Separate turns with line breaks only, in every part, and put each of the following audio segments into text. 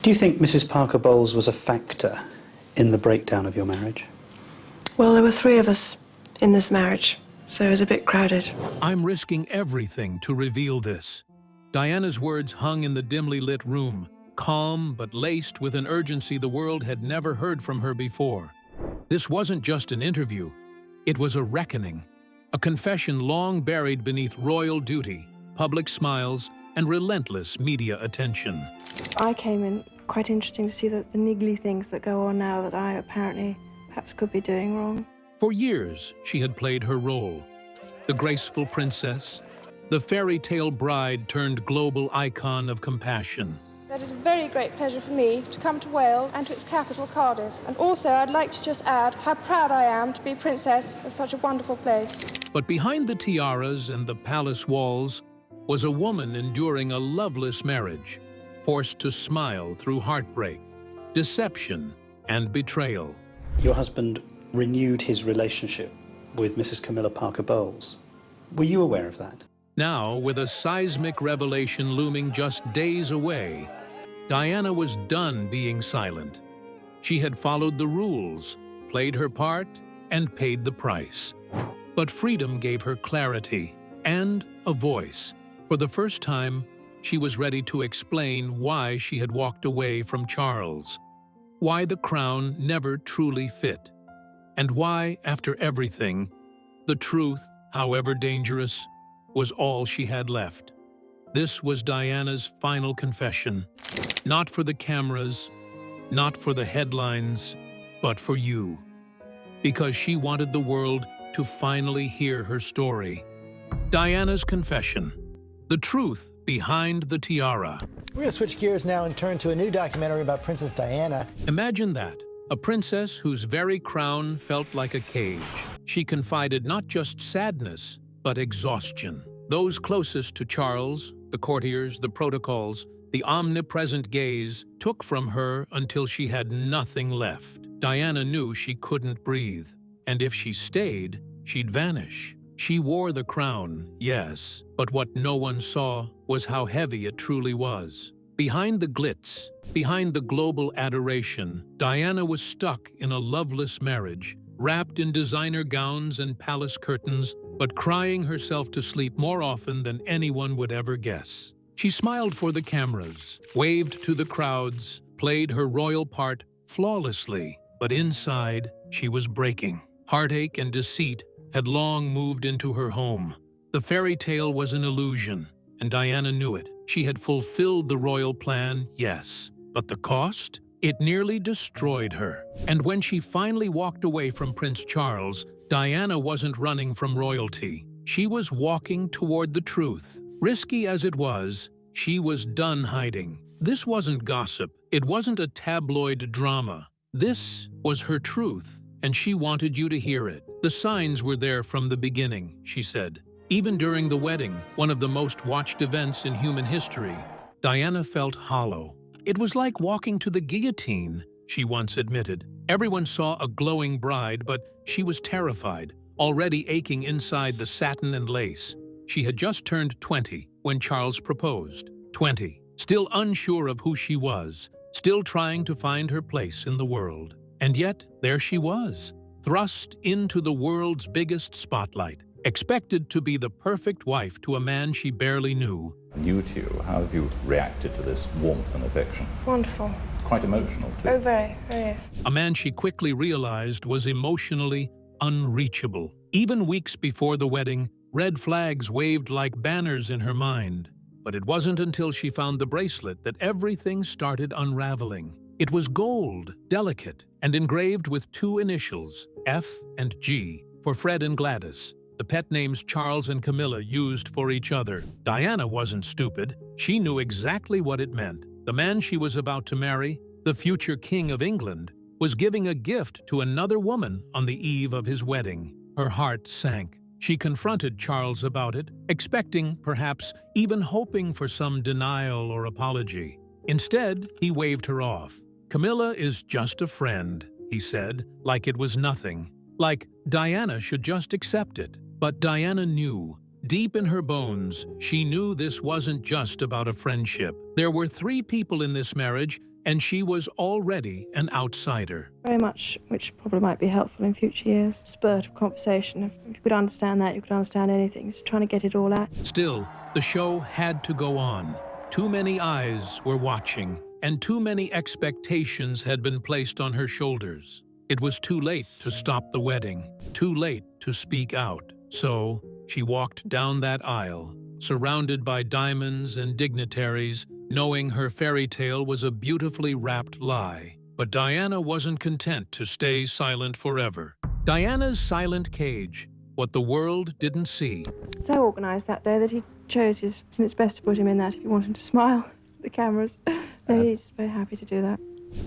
Do you think Mrs. Parker Bowles was a factor in the breakdown of your marriage?
Well, there were three of us in this marriage, so it was a bit crowded.
I'm risking everything to reveal this. Diana's words hung in the dimly lit room, calm but laced with an urgency the world had never heard from her before. This wasn't just an interview, it was a reckoning, a confession long buried beneath royal duty, public smiles, and relentless media attention.
I came in quite interesting to see the niggly things that go on now that I perhaps could be doing wrong.
For years, she had played her role. The graceful princess, the fairy tale bride turned global icon of compassion.
That is a very great pleasure for me to come to Wales and to its capital, Cardiff. And also, I'd like to just add how proud I am to be princess of such a wonderful place.
But behind the tiaras and the palace walls was a woman enduring a loveless marriage, forced to smile through heartbreak, deception, and betrayal.
Your husband renewed his relationship with Mrs. Camilla Parker Bowles. Were you aware of that?
Now, with a seismic revelation looming just days away, Diana was done being silent. She had followed the rules, played her part, and paid the price. But freedom gave her clarity and a voice. For the first time, she was ready to explain why she had walked away from Charles, why the crown never truly fit, and why, after everything, the truth, however dangerous, was all she had left. This was Diana's final confession, not for the cameras, not for the headlines, but for you, because she wanted the world to finally hear her story. Diana's confession, the truth behind the tiara.
We're going to switch gears now and turn to a new documentary about Princess Diana.
Imagine that, a princess whose very crown felt like a cage. She confided not just sadness, but exhaustion. Those closest to Charles, the courtiers, the protocols, the omnipresent gaze, took from her until she had nothing left. Diana knew she couldn't breathe, and if she stayed, she'd vanish. She wore the crown, yes, but what no one saw was how heavy it truly was. Behind the glitz, behind the global adoration, Diana was stuck in a loveless marriage, wrapped in designer gowns and palace curtains, but crying herself to sleep more often than anyone would ever guess. She smiled for the cameras, waved to the crowds, played her royal part flawlessly, but inside, she was breaking. Heartache and deceit had long moved into her home. The fairy tale was an illusion, and Diana knew it. She had fulfilled the royal plan, yes, but the cost? It nearly destroyed her. And when she finally walked away from Prince Charles, Diana wasn't running from royalty. She was walking toward the truth. Risky as it was, she was done hiding. This wasn't gossip. It wasn't a tabloid drama. This was her truth, and she wanted you to hear it. The signs were there from the beginning, she said. Even during the wedding, one of the most watched events in human history, Diana felt hollow. It was like walking to the guillotine, she once admitted. Everyone saw a glowing bride, but she was terrified, already aching inside the satin and lace. She had just turned 20 when Charles proposed. 20, still unsure of who she was, still trying to find her place in the world. And yet, there she was, thrust into the world's biggest spotlight, expected to be the perfect wife to a man she barely knew.
You two, how have you reacted to this warmth and affection?
Wonderful.
Quite emotional, too.
Oh, very, yes.
A man she quickly realized was emotionally unreachable. Even weeks before the wedding, red flags waved like banners in her mind. But it wasn't until she found the bracelet that everything started unraveling. It was gold, delicate, and engraved with two initials, F and G, for Fred and Gladys, the pet names Charles and Camilla used for each other. Diana wasn't stupid. She knew exactly what it meant. The man she was about to marry, the future King of England, was giving a gift to another woman on the eve of his wedding. Her heart sank. She confronted Charles about it, expecting, perhaps, even hoping for some denial or apology. Instead, he waved her off. "Camilla is just a friend," he said, like it was nothing. Like Diana should just accept it. But Diana knew. Deep in her bones, she knew this wasn't just about a friendship. There were three people in this marriage and she was already an outsider.
Very much, which probably might be helpful in future years. Spurt of conversation. If you could understand that, you could understand anything. Just trying to get it all out.
Still, the show had to go on. Too many eyes were watching, and too many expectations had been placed on her shoulders. It was too late to stop the wedding, too late to speak out. So, she walked down that aisle, surrounded by diamonds and dignitaries, knowing her fairy tale was a beautifully wrapped lie. But Diana wasn't content to stay silent forever. Diana's silent cage, what the world didn't see.
So organised that day that he chose and it's best to put him in that if you want him to smile at the cameras. No, he's very happy to do that.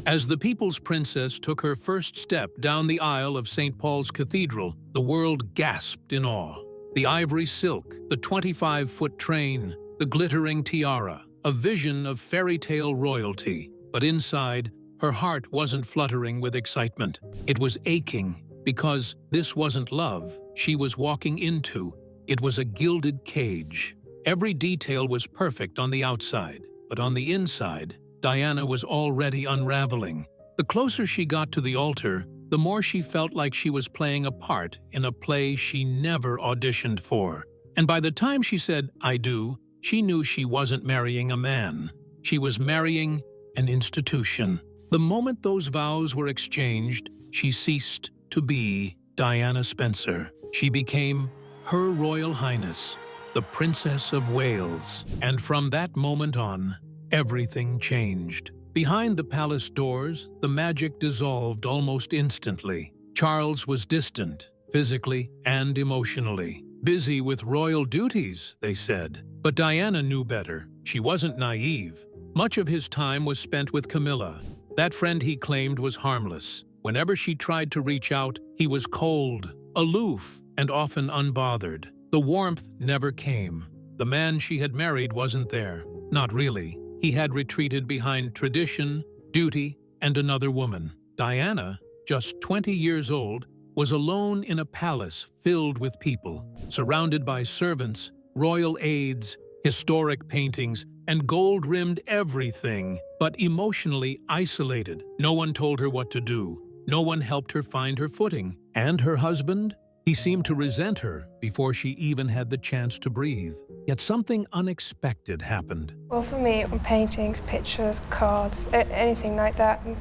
As the People's Princess took her first step down the aisle of St. Paul's Cathedral, the world gasped in awe. The ivory silk, the 25-foot train, the glittering tiara, a vision of fairy tale royalty. But inside, her heart wasn't fluttering with excitement. It was aching, because this wasn't love she was walking into. It was a gilded cage. Every detail was perfect on the outside, but on the inside, Diana was already unraveling. The closer she got to the altar, the more she felt like she was playing a part in a play she never auditioned for. And by the time she said, "I do," she knew she wasn't marrying a man. She was marrying an institution. The moment those vows were exchanged, she ceased to be Diana Spencer. She became Her Royal Highness, the Princess of Wales. And from that moment on, everything changed. Behind the palace doors, the magic dissolved almost instantly. Charles was distant, physically and emotionally. Busy with royal duties, they said. But Diana knew better. She wasn't naive. Much of his time was spent with Camilla. That friend he claimed was harmless. Whenever she tried to reach out, he was cold, aloof, and often unbothered. The warmth never came. The man she had married wasn't there. Not really. He had retreated behind tradition, duty, and another woman. Diana, just 20 years old, was alone in a palace filled with people, surrounded by servants, royal aides, historic paintings, and gold-rimmed everything, but emotionally isolated. No one told her what to do. No one helped her find her footing. And her husband? He seemed to resent her before she even had the chance to breathe. Yet something unexpected happened.
Well, for me, paintings, pictures, cards, anything like that, and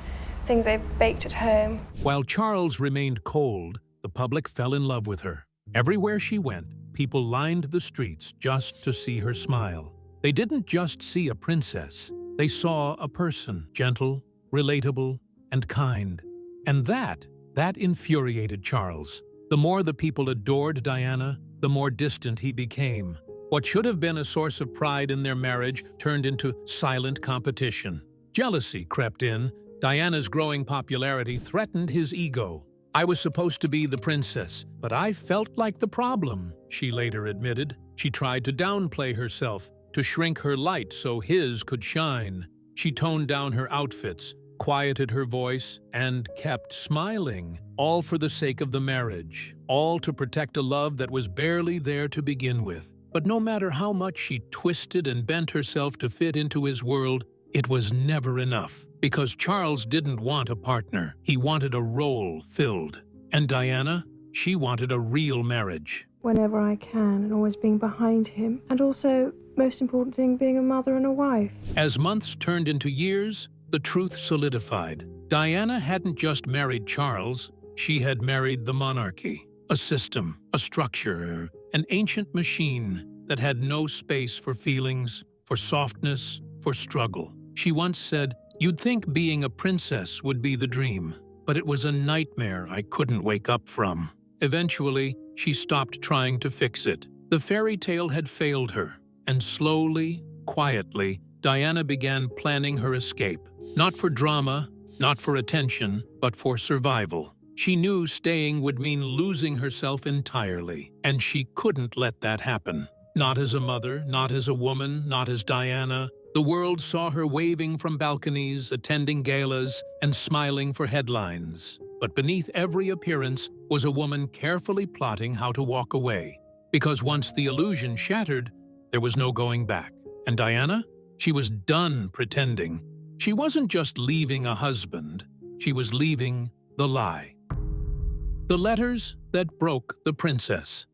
things they've baked at home.
While Charles remained cold, the public fell in love with her. Everywhere she went, people lined the streets just to see her smile. They didn't just see a princess. They saw a person, gentle, relatable, and kind. And that infuriated Charles. The more the people adored Diana, the more distant he became. What should have been a source of pride in their marriage turned into silent competition. Jealousy crept in. Diana's growing popularity threatened his ego. "I was supposed to be the princess, but I felt like the problem," she later admitted. She tried to downplay herself, to shrink her light so his could shine. She toned down her outfits, quieted her voice, and kept smiling, all for the sake of the marriage, all to protect a love that was barely there to begin with. But no matter how much she twisted and bent herself to fit into his world, it was never enough, because Charles didn't want a partner. He wanted a role filled. And Diana, she wanted a real marriage.
Whenever I can, and always being behind him. And also, most important thing, being a mother and a wife.
As months turned into years, the truth solidified. Diana hadn't just married Charles, she had married the monarchy. A system, a structure, an ancient machine that had no space for feelings, for softness, for struggle. She once said, "You'd think being a princess would be the dream, but it was a nightmare I couldn't wake up from." Eventually, she stopped trying to fix it. The fairy tale had failed her, and slowly, quietly, Diana began planning her escape. Not for drama, not for attention, but for survival. She knew staying would mean losing herself entirely, and she couldn't let that happen. Not as a mother, not as a woman, not as Diana. The world saw her waving from balconies, attending galas, and smiling for headlines. But beneath every appearance was a woman carefully plotting how to walk away. Because once the illusion shattered, there was no going back. And Diana? She was done pretending. She wasn't just leaving a husband, she was leaving the lie. The letters that broke the princess.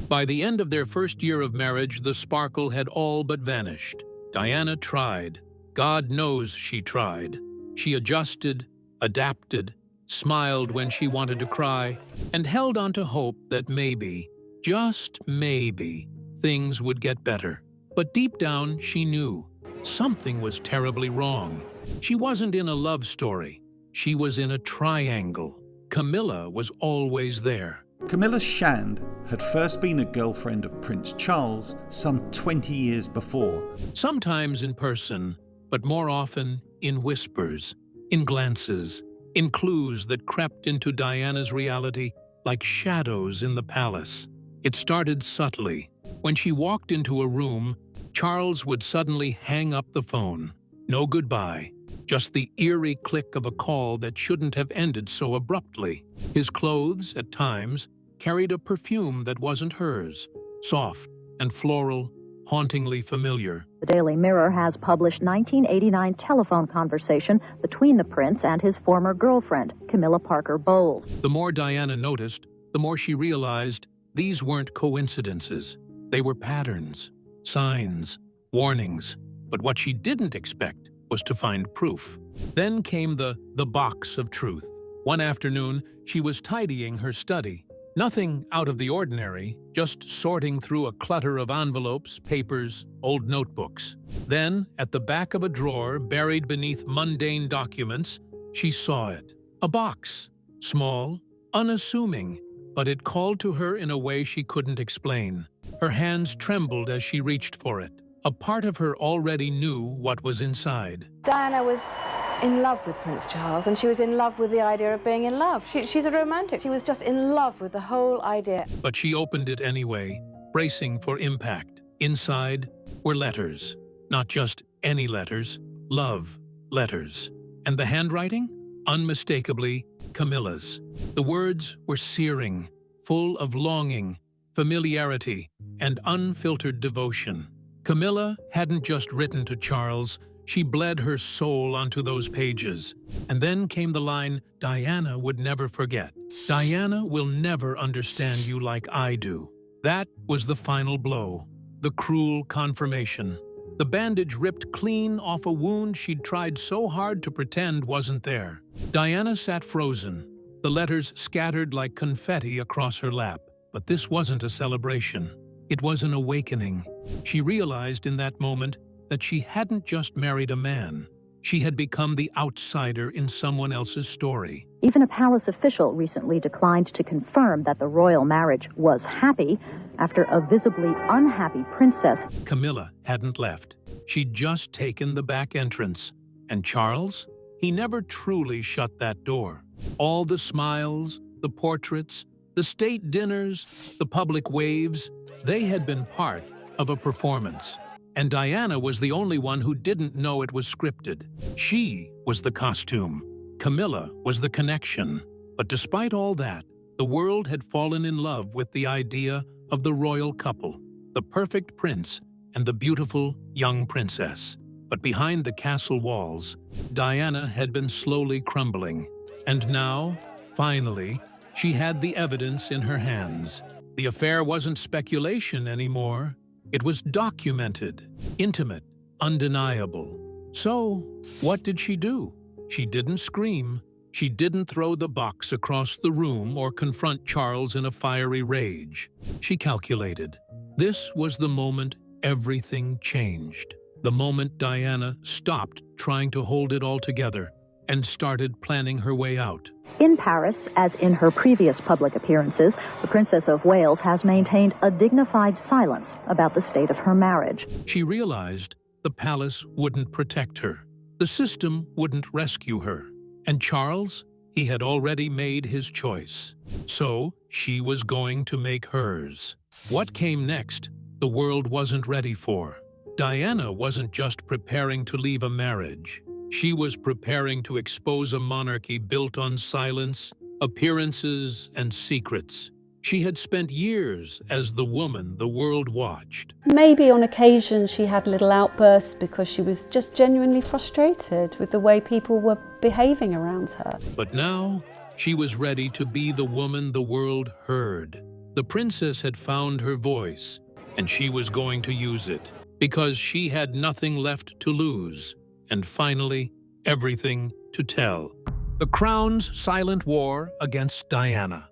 By the end of their first year of marriage, the sparkle had all but vanished. Diana tried. God knows she tried. She adjusted, adapted, smiled when she wanted to cry, and held on to hope that maybe, just maybe, things would get better. But deep down, she knew something was terribly wrong. She wasn't in a love story. She was in a triangle. Camilla was always there.
Camilla Shand had first been a girlfriend of Prince Charles some 20 years before.
Sometimes in person, but more often in whispers, in glances, in clues that crept into Diana's reality like shadows in the palace. It started subtly. When she walked into a room, Charles would suddenly hang up the phone. No goodbye, just the eerie click of a call that shouldn't have ended so abruptly. His clothes, at times, carried a perfume that wasn't hers, soft and floral, hauntingly familiar.
The Daily Mirror has published 1989 telephone conversation between the prince and his former girlfriend, Camilla Parker Bowles.
The more Diana noticed, the more she realized these weren't coincidences. They were patterns, signs, warnings. But what she didn't expect was to find proof. Then came the box of truth. One afternoon, she was tidying her study. Nothing out of the ordinary, just sorting through a clutter of envelopes, papers, old notebooks. Then, at the back of a drawer, buried beneath mundane documents, she saw it. A box. Small, unassuming, but it called to her in a way she couldn't explain. Her hands trembled as she reached for it. A part of her already knew what was inside.
Diana was in love with Prince Charles, and she was in love with the idea of being in love. She's a romantic. She was just in love with the whole idea.
But she opened it anyway, bracing for impact. Inside were letters. Not just any letters, love letters. And the handwriting? Unmistakably Camilla's. The words were searing, full of longing, familiarity, and unfiltered devotion. Camilla hadn't just written to Charles, she bled her soul onto those pages. And then came the line Diana would never forget. Diana will never understand you like I do. That was the final blow, the cruel confirmation. The bandage ripped clean off a wound she'd tried so hard to pretend wasn't there. Diana sat frozen, the letters scattered like confetti across her lap. But this wasn't a celebration. It was an awakening. She realized in that moment that she hadn't just married a man. She had become the outsider in someone else's story.
Even a palace official recently declined to confirm that the royal marriage was happy after a visibly unhappy princess.
Camilla hadn't left. She'd just taken the back entrance. And Charles? He never truly shut that door. All the smiles, the portraits, the state dinners, the public waves, they had been part of a performance. And Diana was the only one who didn't know it was scripted. She was the costume. Camilla was the connection. But despite all that, the world had fallen in love with the idea of the royal couple, the perfect prince and the beautiful young princess. But behind the castle walls, Diana had been slowly crumbling. And now, finally, she had the evidence in her hands. The affair wasn't speculation anymore. It was documented, intimate, undeniable. So, what did she do? She didn't scream. She didn't throw the box across the room or confront Charles in a fiery rage. She calculated. This was the moment everything changed. The moment Diana stopped trying to hold it all together and started planning her way out.
In Paris, as in her previous public appearances, the Princess of Wales has maintained a dignified silence about the state of her marriage.
She realized the palace wouldn't protect her. The system wouldn't rescue her. And Charles, he had already made his choice. So she was going to make hers. What came next, the world wasn't ready for. Diana wasn't just preparing to leave a marriage. She was preparing to expose a monarchy built on silence, appearances, and secrets. She had spent years as the woman the world watched.
Maybe on occasion she had little outbursts because she was just genuinely frustrated with the way people were behaving around her.
But now, she was ready to be the woman the world heard. The princess had found her voice, and she was going to use it, because she had nothing left to lose, and finally, everything to tell. The Crown's silent war against Diana.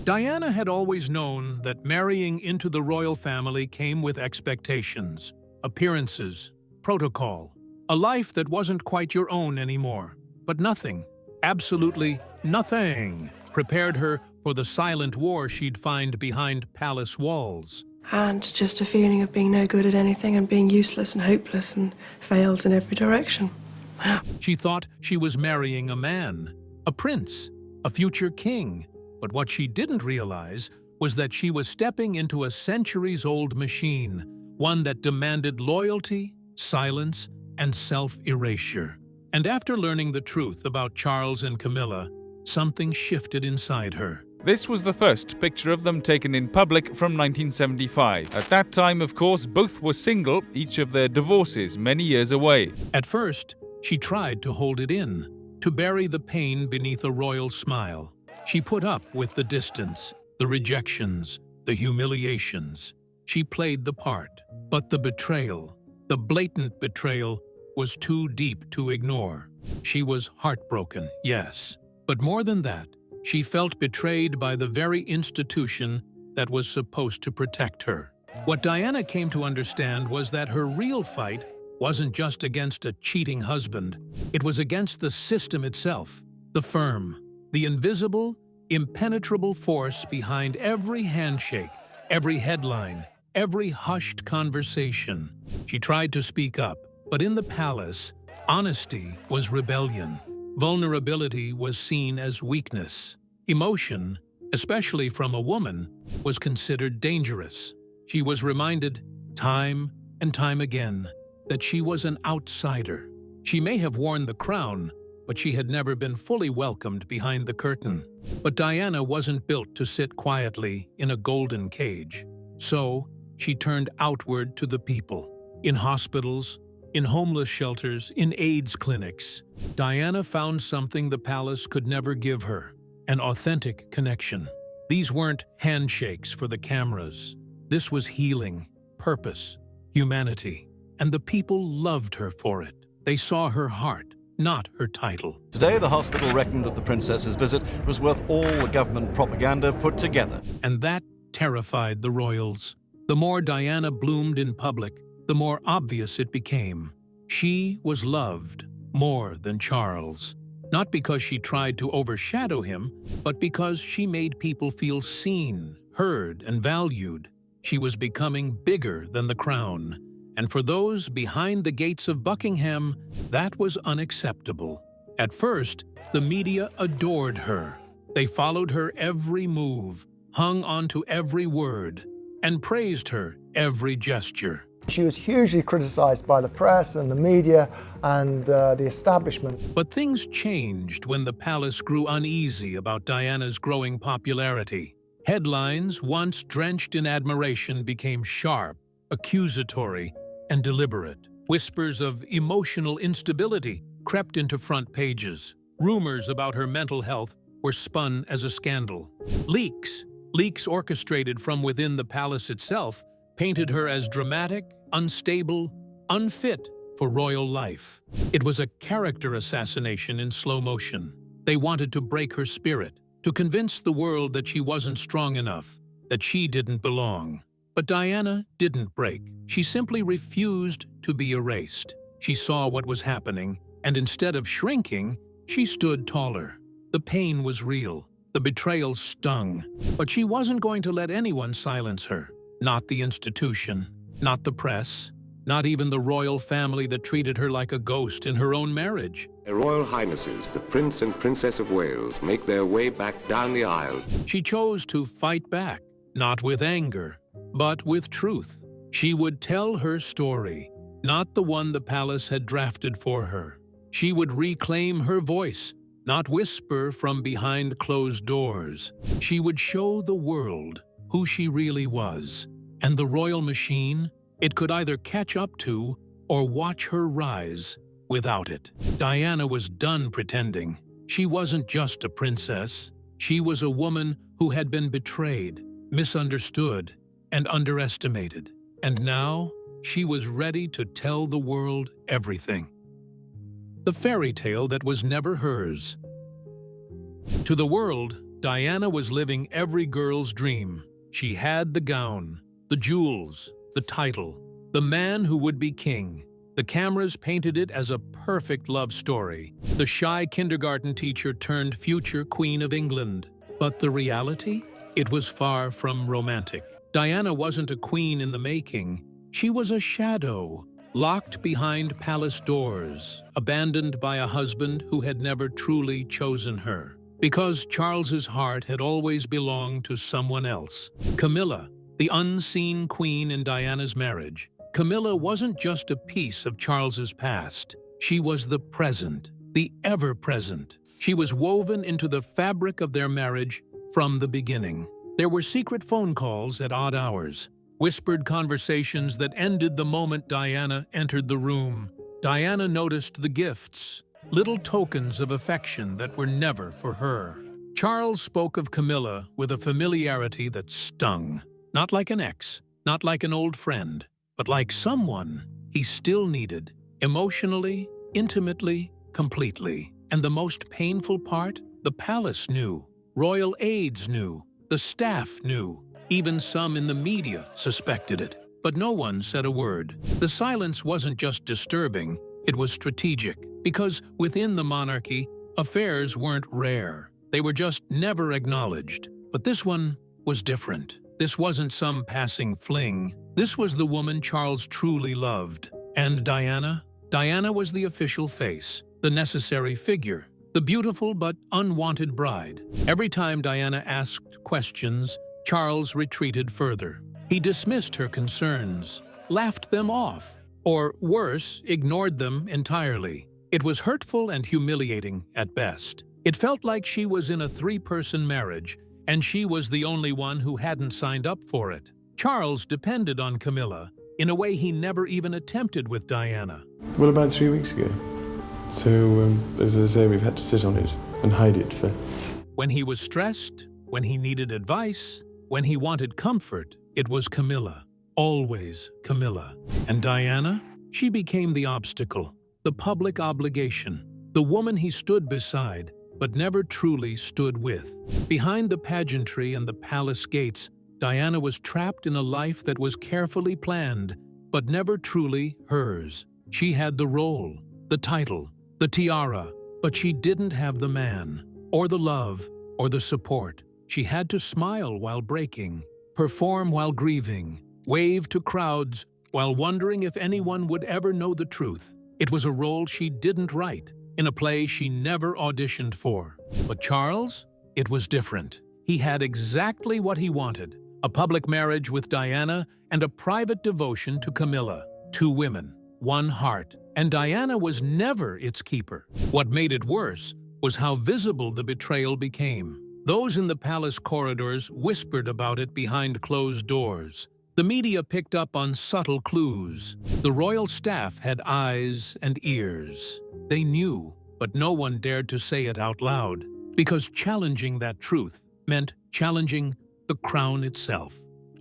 Diana had always known that marrying into the royal family came with expectations, appearances, protocol, a life that wasn't quite your own anymore. But nothing, absolutely nothing, prepared her for the silent war she'd find behind palace walls.
And just a feeling of being no good at anything and being useless and hopeless and failed in every direction.
She thought she was marrying a man, a prince, a future king. But what she didn't realize was that she was stepping into a centuries-old machine, one that demanded loyalty, silence, and self-erasure. And after learning the truth about Charles and Camilla, something shifted inside her.
This was the first picture of them taken in public from 1975. At that time, of course, both were single, each of their divorces many years away.
At first, she tried to hold it in, to bury the pain beneath a royal smile. She put up with the distance, the rejections, the humiliations. She played the part. But the betrayal, the blatant betrayal, was too deep to ignore. She was heartbroken, yes. But more than that, she felt betrayed by the very institution that was supposed to protect her. What Diana came to understand was that her real fight wasn't just against a cheating husband. It was against the system itself, the firm, the invisible, impenetrable force behind every handshake, every headline, every hushed conversation. She tried to speak up, but in the palace, honesty was rebellion. Vulnerability was seen as weakness. Emotion, especially from a woman, was considered dangerous. She was reminded, time and time again, that she was an outsider. She may have worn the crown, but she had never been fully welcomed behind the curtain. But Diana wasn't built to sit quietly in a golden cage. So, she turned outward to the people. In hospitals, in homeless shelters, in AIDS clinics, Diana found something the palace could never give her, an authentic connection. These weren't handshakes for the cameras. This was healing, purpose, humanity. And the people loved her for it. They saw her heart, not her title.
Today, the hospital reckoned that the princess's visit was worth all the government propaganda put together.
And that terrified the royals. The more Diana bloomed in public, the more obvious it became. She was loved more than Charles. Not because she tried to overshadow him, but because she made people feel seen, heard, and valued. She was becoming bigger than the crown. And for those behind the gates of Buckingham, that was unacceptable. At first, the media adored her. They followed her every move, hung onto every word, and praised her every gesture.
She was hugely criticized by the press and the media and the establishment.
But things changed when the palace grew uneasy about Diana's growing popularity. Headlines, once drenched in admiration, became sharp, accusatory, and deliberate. Whispers of emotional instability crept into front pages. Rumors about her mental health were spun as a scandal. Leaks orchestrated from within the palace itself, painted her as dramatic, unstable, unfit for royal life. It was a character assassination in slow motion. They wanted to break her spirit, to convince the world that she wasn't strong enough, that she didn't belong. But Diana didn't break. She simply refused to be erased. She saw what was happening, and instead of shrinking, she stood taller. The pain was real. The betrayal stung. But she wasn't going to let anyone silence her. Not the institution, not the press, not even the royal family that treated her like a ghost in her own marriage.
Their Royal Highnesses, the Prince and Princess of Wales, make their way back down the aisle.
She chose to fight back, not with anger, but with truth. She would tell her story, not the one the palace had drafted for her. She would reclaim her voice, not whisper from behind closed doors. She would show the world who she really was, and the royal machine, it could either catch up to or watch her rise without it. Diana was done pretending. She wasn't just a princess. She was a woman who had been betrayed, misunderstood, and underestimated. And now, she was ready to tell the world everything. The fairy tale that was never hers. To the world, Diana was living every girl's dream. She had the gown, the jewels, the title, the man who would be king. The cameras painted it as a perfect love story. The shy kindergarten teacher turned future Queen of England. But the reality? It was far from romantic. Diana wasn't a queen in the making. She was a shadow, locked behind palace doors, abandoned by a husband who had never truly chosen her. Because Charles's heart had always belonged to someone else. Camilla, the unseen queen in Diana's marriage. Camilla wasn't just a piece of Charles's past. She was the present, the ever-present. She was woven into the fabric of their marriage from the beginning. There were secret phone calls at odd hours, whispered conversations that ended the moment Diana entered the room. Diana noticed the gifts, little tokens of affection that were never for her. Charles spoke of Camilla with a familiarity that stung. Not like an ex, not like an old friend, but like someone he still needed, emotionally, intimately, completely. And the most painful part? The palace knew. Royal aides knew. The staff knew. Even some in the media suspected it. But no one said a word. The silence wasn't just disturbing, it was strategic. Because within the monarchy, affairs weren't rare. They were just never acknowledged. But this one was different. This wasn't some passing fling. This was the woman Charles truly loved. And Diana? Diana was the official face, the necessary figure, the beautiful but unwanted bride. Every time Diana asked questions, Charles retreated further. He dismissed her concerns, laughed them off, or worse, ignored them entirely. It was hurtful and humiliating at best. It felt like she was in a three-person marriage, and she was the only one who hadn't signed up for it. Charles depended on Camilla in a way he never even attempted with Diana.
Well, about 3 weeks ago. So, as I say, we've had to sit on it and hide it for...
When he was stressed, when he needed advice, when he wanted comfort, it was Camilla. Always Camilla. And Diana? She became the obstacle, the public obligation, the woman he stood beside, but never truly stood with. Behind the pageantry and the palace gates, Diana was trapped in a life that was carefully planned, but never truly hers. She had the role, the title, the tiara, but she didn't have the man, or the love, or the support. She had to smile while breaking, perform while grieving, wave to crowds while wondering if anyone would ever know the truth. It was a role she didn't write, in a play she never auditioned for. But Charles? It was different. He had exactly what he wanted: a public marriage with Diana and a private devotion to Camilla. Two women, one heart. And Diana was never its keeper. What made it worse was how visible the betrayal became. Those in the palace corridors whispered about it behind closed doors. The media picked up on subtle clues. The royal staff had eyes and ears. They knew, but no one dared to say it out loud, because challenging that truth meant challenging the crown itself.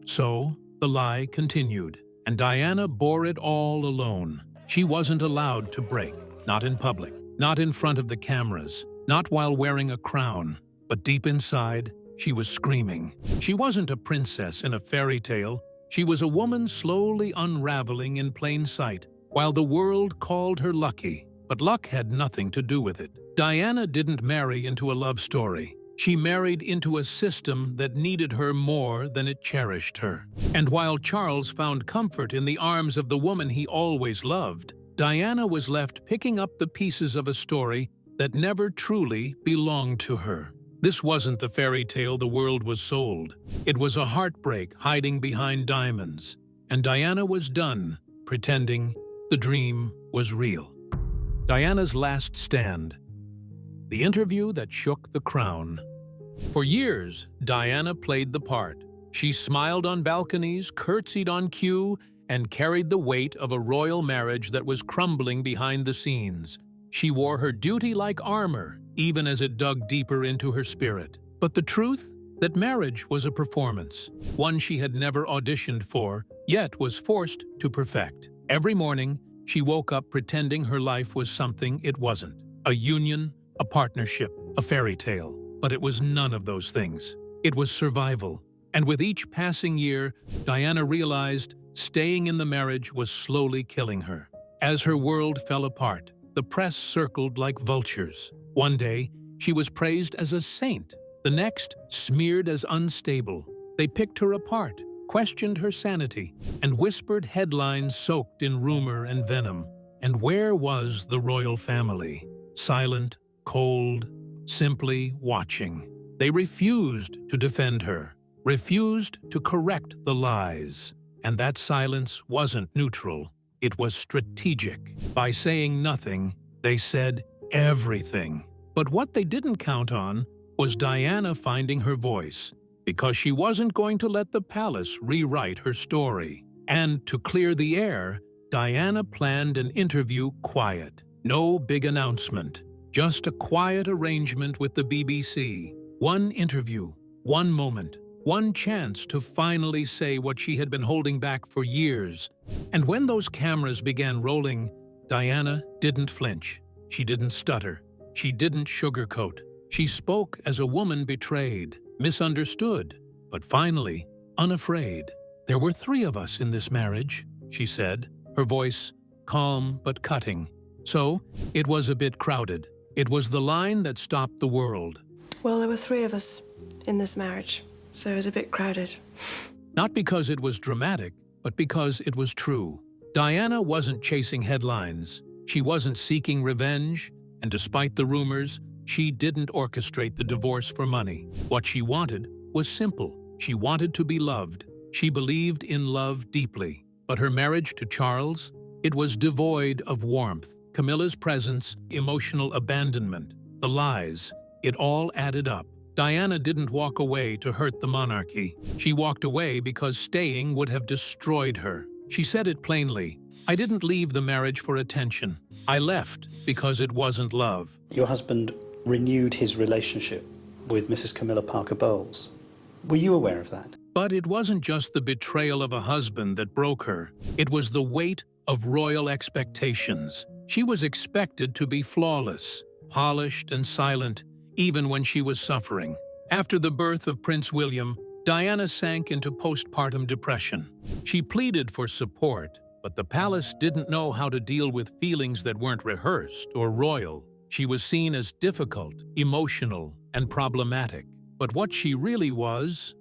So, the lie continued, and Diana bore it all alone. She wasn't allowed to break, not in public, not in front of the cameras, not while wearing a crown. But deep inside, she was screaming. She wasn't a princess in a fairy tale. She was a woman slowly unraveling in plain sight, while the world called her lucky. But luck had nothing to do with it. Diana didn't marry into a love story. She married into a system that needed her more than it cherished her. And while Charles found comfort in the arms of the woman he always loved, Diana was left picking up the pieces of a story that never truly belonged to her. This wasn't the fairy tale the world was sold. It was a heartbreak hiding behind diamonds. And Diana was done pretending the dream was real. Diana's last stand. the interview that shook the crown. For years, Diana played the part. She smiled on balconies, curtsied on cue, and carried the weight of a royal marriage that was crumbling behind the scenes. She wore her duty like armor, even as it dug deeper into her spirit. But the truth? That marriage was a performance, one she had never auditioned for, yet was forced to perfect. Every morning, she woke up pretending her life was something it wasn't. A union, a partnership, a fairy tale. But it was none of those things. It was survival. And with each passing year, Diana realized staying in the marriage was slowly killing her. As her world fell apart, the press circled like vultures. One day, she was praised as a saint. The next, smeared as unstable. They picked her apart, questioned her sanity, and whispered headlines soaked in rumor and venom. And where was the royal family? Silent, cold, simply watching. They refused to defend her, refused to correct the lies. And that silence wasn't neutral, it was strategic. By saying nothing, they said everything. But what they didn't count on was Diana finding her voice, because she wasn't going to let the palace rewrite her story. And to clear the air, Diana planned an interview quiet. No big announcement, just a quiet arrangement with the BBC. One interview, one moment, one chance to finally say what she had been holding back for years. And when those cameras began rolling, Diana didn't flinch. She didn't stutter. She didn't sugarcoat. She spoke as a woman betrayed, misunderstood, but finally, unafraid. There were 3 of us in this marriage, she said, her voice calm but cutting. So, it was a bit crowded. It was the line that stopped the world.
Well, there were 3 of us in this marriage, so it was a bit crowded.
Not because it was dramatic, but because it was true. Diana wasn't chasing headlines. She wasn't seeking revenge, and despite the rumors, she didn't orchestrate the divorce for money. What she wanted was simple. She wanted to be loved. She believed in love deeply. But her marriage to Charles, it was devoid of warmth. Camilla's presence, emotional abandonment, the lies, it all added up. Diana didn't walk away to hurt the monarchy. She walked away because staying would have destroyed her. She said it plainly. I didn't leave the marriage for attention. I left because it wasn't love.
Your husband renewed his relationship with Mrs. Camilla Parker Bowles. Were you aware of that?
But it wasn't just the betrayal of a husband that broke her. It was the weight of royal expectations. She was expected to be flawless, polished and silent, even when she was suffering. After the birth of Prince William, Diana sank into postpartum depression. She pleaded for support, but the palace didn't know how to deal with feelings that weren't rehearsed or royal. She was seen as difficult, emotional, and problematic. But what she really was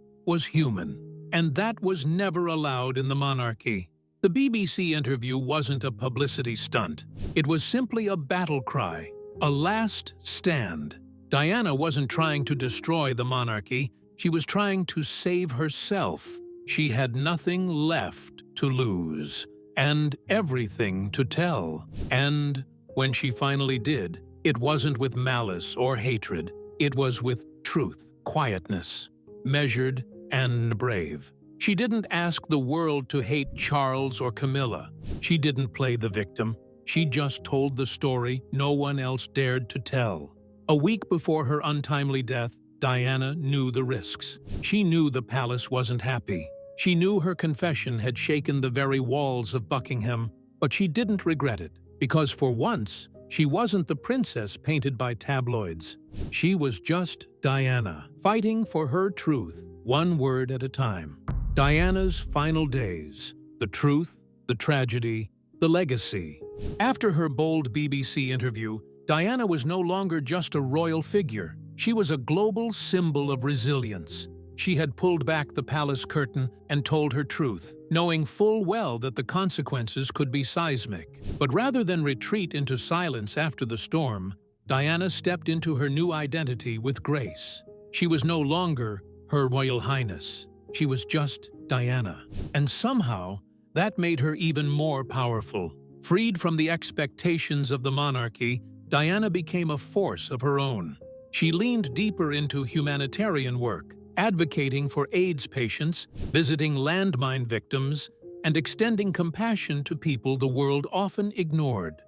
human. And that was never allowed in the monarchy. The BBC interview wasn't a publicity stunt. It was simply a battle cry, a last stand. Diana wasn't trying to destroy the monarchy. She was trying to save herself. She had nothing left to lose, and everything to tell. And when she finally did, it wasn't with malice or hatred. It was with truth, quietness, measured and brave. She didn't ask the world to hate Charles or Camilla. She didn't play the victim. She just told the story no one else dared to tell. A week before her untimely death, Diana knew the risks. She knew the palace wasn't happy. She knew her confession had shaken the very walls of Buckingham, but she didn't regret it, because for once, she wasn't the princess painted by tabloids. She was just Diana, fighting for her truth, one word at a time. Diana's final days, the truth, the tragedy, the legacy. After her bold BBC interview, Diana was no longer just a royal figure. She was a global symbol of resilience. She had pulled back the palace curtain and told her truth, knowing full well that the consequences could be seismic. But rather than retreat into silence after the storm, Diana stepped into her new identity with grace. She was no longer Her Royal Highness. She was just Diana. And somehow, that made her even more powerful. Freed from the expectations of the monarchy, Diana became a force of her own. She leaned deeper into humanitarian work, advocating for AIDS patients, visiting landmine victims, and extending compassion to people the world often ignored.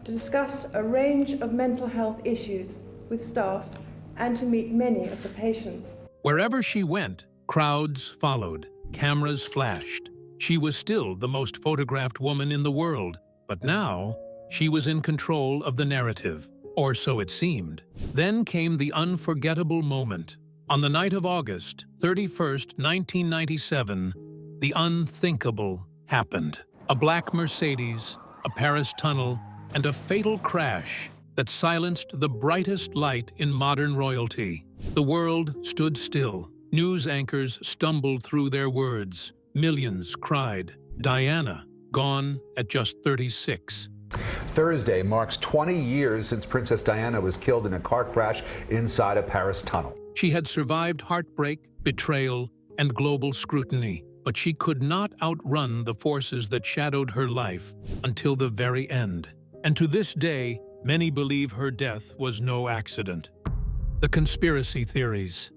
To discuss a range of mental health issues with staff and to meet many of the patients.
Wherever she went, crowds followed, cameras flashed. She was still the most photographed woman in the world, but now she was in control of the narrative, or so it seemed. Then came the unforgettable moment. On the night of August 31st, 1997, the unthinkable happened. A black Mercedes, a Paris tunnel, and a fatal crash that silenced the brightest light in modern royalty. The world stood still. News anchors stumbled through their words. Millions cried, Diana, gone at just 36.
Thursday marks 20 years since Princess Diana was killed in a car crash inside a Paris tunnel.
She had survived heartbreak, betrayal, and global scrutiny, but she could not outrun the forces that shadowed her life until the very end. And to this day, many believe her death was no accident. The conspiracy theories.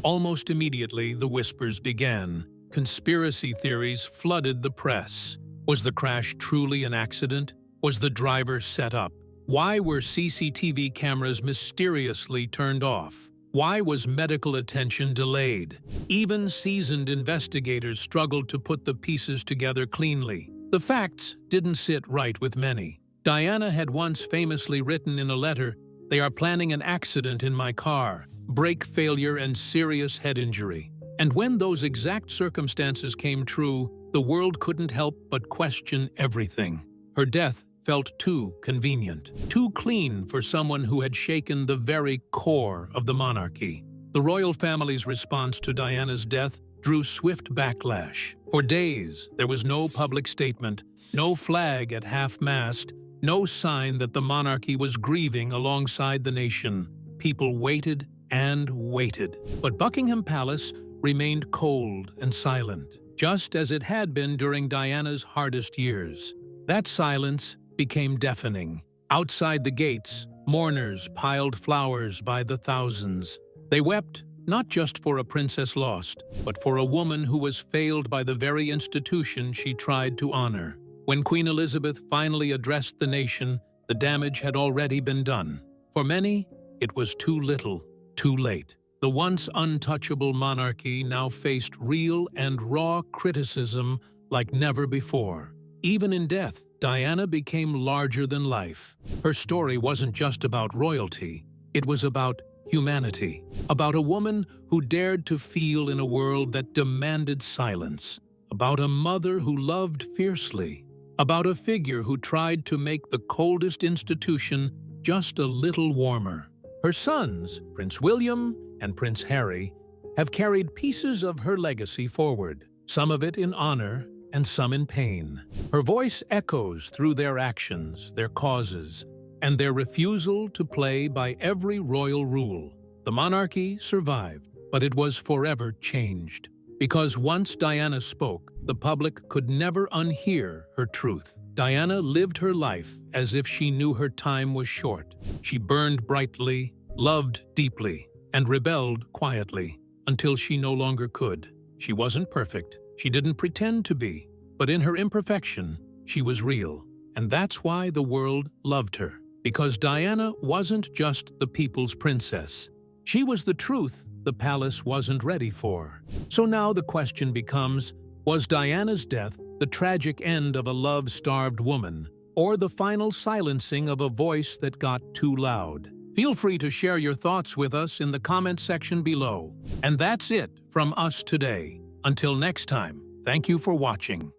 Almost immediately, the whispers began. Conspiracy theories flooded the press. Was the crash truly an accident? Was the driver set up? Why were CCTV cameras mysteriously turned off? Why was medical attention delayed? Even seasoned investigators struggled to put the pieces together cleanly. The facts didn't sit right with many. Diana had once famously written in a letter, "They are planning an accident in my car, brake failure and serious head injury." And when those exact circumstances came true, the world couldn't help but question everything. Her death felt too convenient, too clean for someone who had shaken the very core of the monarchy. The royal family's response to Diana's death drew swift backlash. For days, there was no public statement, no flag at half-mast, no sign that the monarchy was grieving alongside the nation. People waited and waited. But Buckingham Palace remained cold and silent, just as it had been during Diana's hardest years. That silence became deafening. Outside the gates, mourners piled flowers by the thousands. They wept not just for a princess lost, but for a woman who was failed by the very institution she tried to honor. When Queen Elizabeth finally addressed the nation, the damage had already been done. For many, it was too little, too late. The once untouchable monarchy now faced real and raw criticism like never before. Even in death, Diana became larger than life. Her story wasn't just about royalty, it was about humanity, about a woman who dared to feel in a world that demanded silence, about a mother who loved fiercely, about a figure who tried to make the coldest institution just a little warmer. Her sons, Prince William and Prince Harry, have carried pieces of her legacy forward, some of it in honor and some in pain. Her voice echoes through their actions, their causes, and their refusal to play by every royal rule. The monarchy survived, but it was forever changed. Because once Diana spoke, the public could never unhear her truth. Diana lived her life as if she knew her time was short. She burned brightly, loved deeply, and rebelled quietly until she no longer could. She wasn't perfect. She didn't pretend to be, but in her imperfection, she was real. And that's why the world loved her. Because Diana wasn't just the people's princess. She was the truth the palace wasn't ready for. So now the question becomes, was Diana's death the tragic end of a love-starved woman, or the final silencing of a voice that got too loud? Feel free to share your thoughts with us in the comment section below. And that's it from us today. Until next time, thank you for watching.